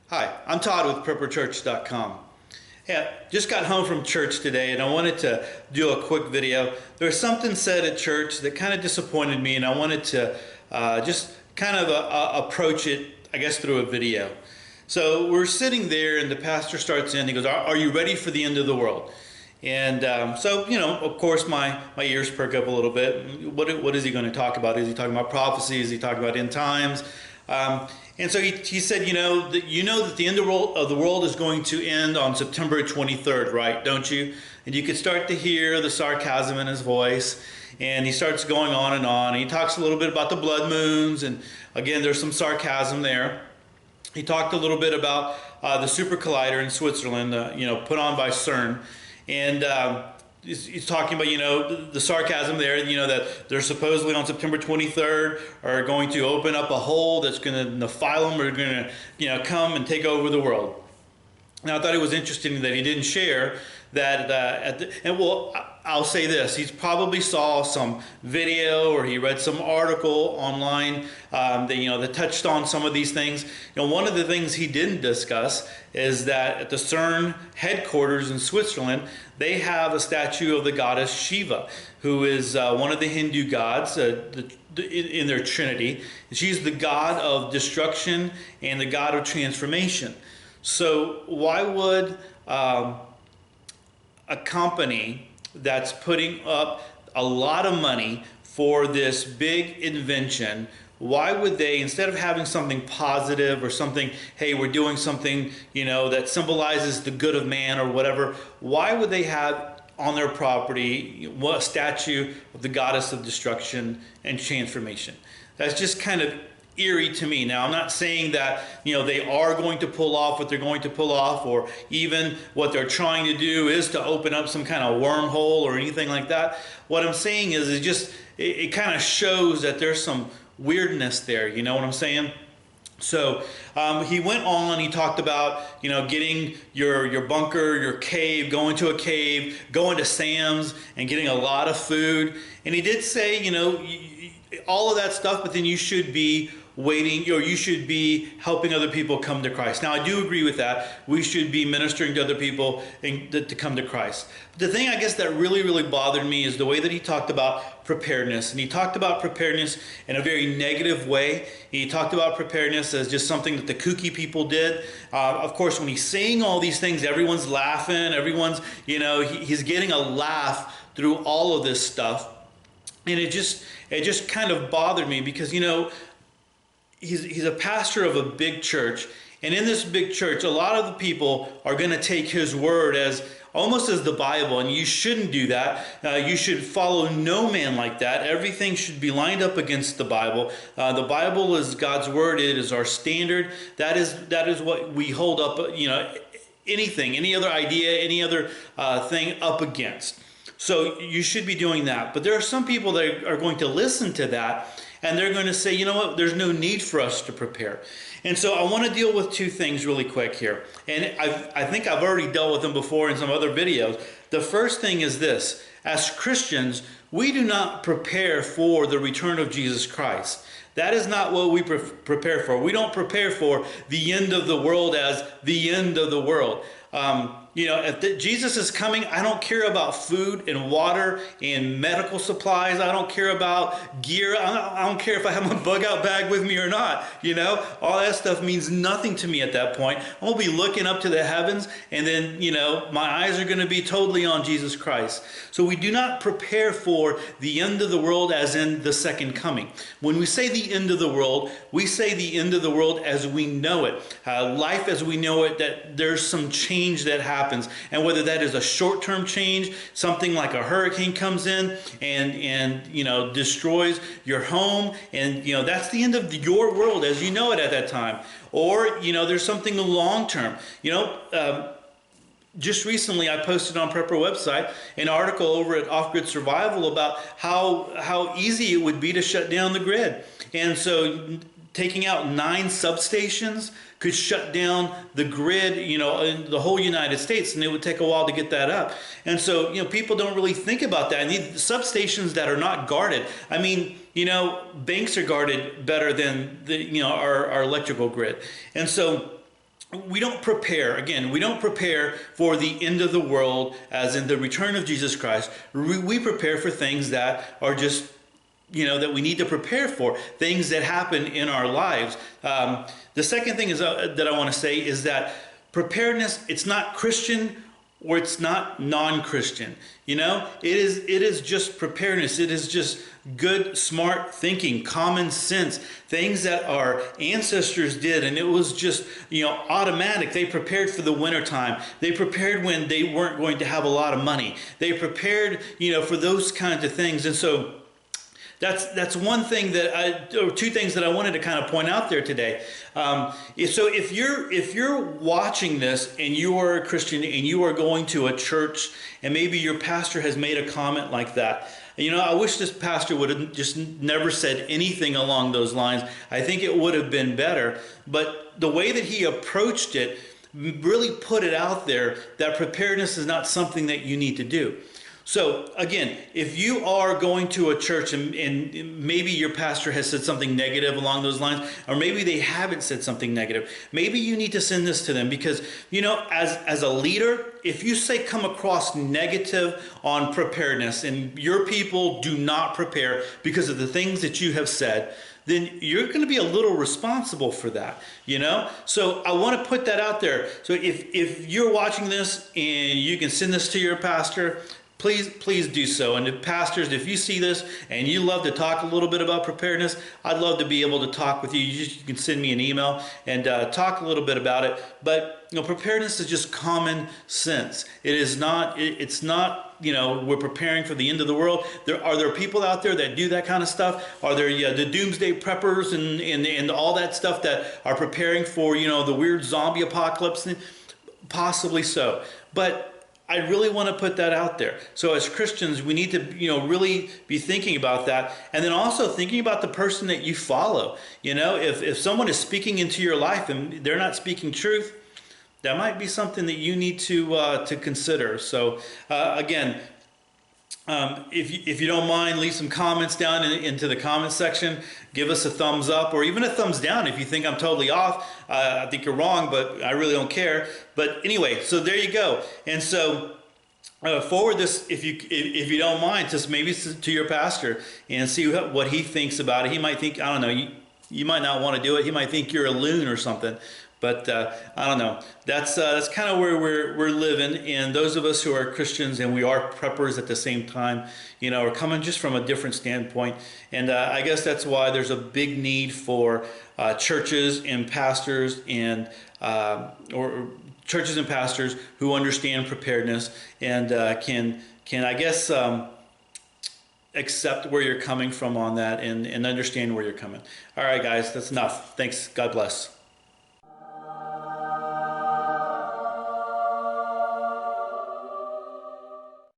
Hi, I'm Todd with prepperchurch.com. Yeah, just got home from church today and I wanted to do a quick video. There was something said at church that kind of disappointed me, and I wanted to just kind of approach it, I guess, through a video. So we're sitting there and the pastor starts in, he goes, are you ready for the end of the world? And of course, my ears perk up a little bit. What is he going to talk about? Is he talking about prophecy? Is he talking about end times? And so he said, that the end of the world is going to end on September 23rd, right? Don't you? And you could start to hear the sarcasm in his voice. And he starts going on and on. And he talks a little bit about the blood moons. And again, there's some sarcasm there. He talked a little bit about the super collider in Switzerland, put on by CERN. And he's talking about, the sarcasm there, that they're supposedly on September 23rd are going to open up a hole that's going to, the Nephilim are going to, come and take over the world. Now, I thought it was interesting that he didn't share that, I'll say this, he's probably saw some video or he read some article online that touched on some of these things. One of the things he didn't discuss is that at the CERN headquarters in Switzerland, they have a statue of the goddess Shiva, who is one of the Hindu gods in their trinity. She's the god of destruction and the god of transformation. So why would a company that's putting up a lot of money for this big invention, why would they, instead of having something positive or something, hey, we're doing something, that symbolizes the good of man or whatever, why would they have on their property a statue of the goddess of destruction and transformation? That's just kind of eerie to me. Now, I'm not saying that they are going to pull off what they're going to pull off, or even what they're trying to do is to open up some kind of wormhole or anything like that. What I'm saying is it kind of shows that there's some weirdness there. You know what I'm saying? So he went on, he talked about, getting your bunker, your cave, going to a cave, going to Sam's and getting a lot of food. And he did say, all of that stuff, but then you should be waiting, you should be helping other people come to Christ. Now, I do agree with that. We should be ministering to other people to come to Christ. But the thing, I guess, that really, really bothered me is the way that he talked about preparedness. And he talked about preparedness in a very negative way. He talked about preparedness as just something that the kooky people did. Of course, when he's saying all these things, everyone's laughing. Everyone's, he's getting a laugh through all of this stuff. And it just kind of bothered me because, he's a pastor of a big church, and in this big church, a lot of the people are going to take his word as almost as the Bible, and you shouldn't do that. You should follow no man like that. Everything should be lined up against the Bible. The Bible is God's word. It is our standard. That is what we hold up, anything, any other idea, any other thing up against. So you should be doing that. But there are some people that are going to listen to that, and they're going to say, you know what, there's no need for us to prepare. And so I want to deal with two things really quick here. And I think I've already dealt with them before in some other videos. The first thing is this. As Christians, we do not prepare for the return of Jesus Christ. That is not what we prepare for. We don't prepare for the end of the world as the end of the world. If Jesus is coming, I don't care about food and water and medical supplies. I don't care about gear. I don't care if I have my bug out bag with me or not. All that stuff means nothing to me at that point. I'm going to be looking up to the heavens, and then, my eyes are going to be totally on Jesus Christ. So we do not prepare for the end of the world as in the second coming. When we say the end of the world, we say the end of the world as we know it. Life as we know it, that there's some change that happens. And whether that is a short-term change, something like a hurricane comes in and destroys your home, and that's the end of your world as you know it at that time. Or there's something long-term. Just recently I posted on Prepper website an article over at Off Grid Survival about how easy it would be to shut down the grid. And so taking out 9 substations could shut down the grid, in the whole United States, and it would take a while to get that up. And so, people don't really think about that. And these substations that are not guarded, I mean, banks are guarded better than our electrical grid. And so we don't prepare, again, we don't prepare for the end of the world, as in the return of Jesus Christ. We prepare for things that are just, that we need to prepare for, things that happen in our lives. The second thing is that I want to say is that preparedness, it's not Christian or it's not non-Christian. It is just preparedness. It is just good, smart thinking, common sense, things that our ancestors did, and it was just, automatic. They prepared for the wintertime. They prepared when they weren't going to have a lot of money. They prepared, for those kinds of things. And so that's one thing or two things that I wanted to kind of point out there today. So if you're watching this and you are a Christian and you are going to a church and maybe your pastor has made a comment like that, I wish this pastor would have just never said anything along those lines. I think it would have been better. But the way that he approached it really put it out there that preparedness is not something that you need to do. So again, if you are going to a church and maybe your pastor has said something negative along those lines, or maybe they haven't said something negative, maybe you need to send this to them, because as a leader, if you come across negative on preparedness and your people do not prepare because of the things that you have said, then you're going to be a little responsible for that, So I want to put that out there. So if you're watching this and you can send this to your pastor, please do so. And the pastors, if you see this and you love to talk a little bit about preparedness, I'd love to be able to talk with you. You can send me an email and talk a little bit about it. But preparedness is just common sense. It's not we're preparing for the end of the world. Are there people out there that do that kind of stuff? Are there the doomsday preppers and all that stuff that are preparing for the weird zombie apocalypse? Possibly so. But I really want to put that out there. So as Christians, we need to, really be thinking about that. And then also thinking about the person that you follow. If someone is speaking into your life and they're not speaking truth, that might be something that you need to consider. So again, if you don't mind, leave some comments down into the comment section. Give us a thumbs up or even a thumbs down if you think I'm totally off. I think you're wrong, but I really don't care. But anyway, so there you go. And so forward this, if you don't mind, just maybe to your pastor and see what he thinks about it. He might think, I don't know, you might not want to do it. He might think you're a loon or something. But I don't know. That's kind of where we're living, and those of us who are Christians and we are preppers at the same time, are coming just from a different standpoint. And I guess that's why there's a big need for churches and pastors or churches and pastors who understand preparedness and can I guess accept where you're coming from on that and understand where you're coming. All right, guys, that's enough. Thanks. God bless.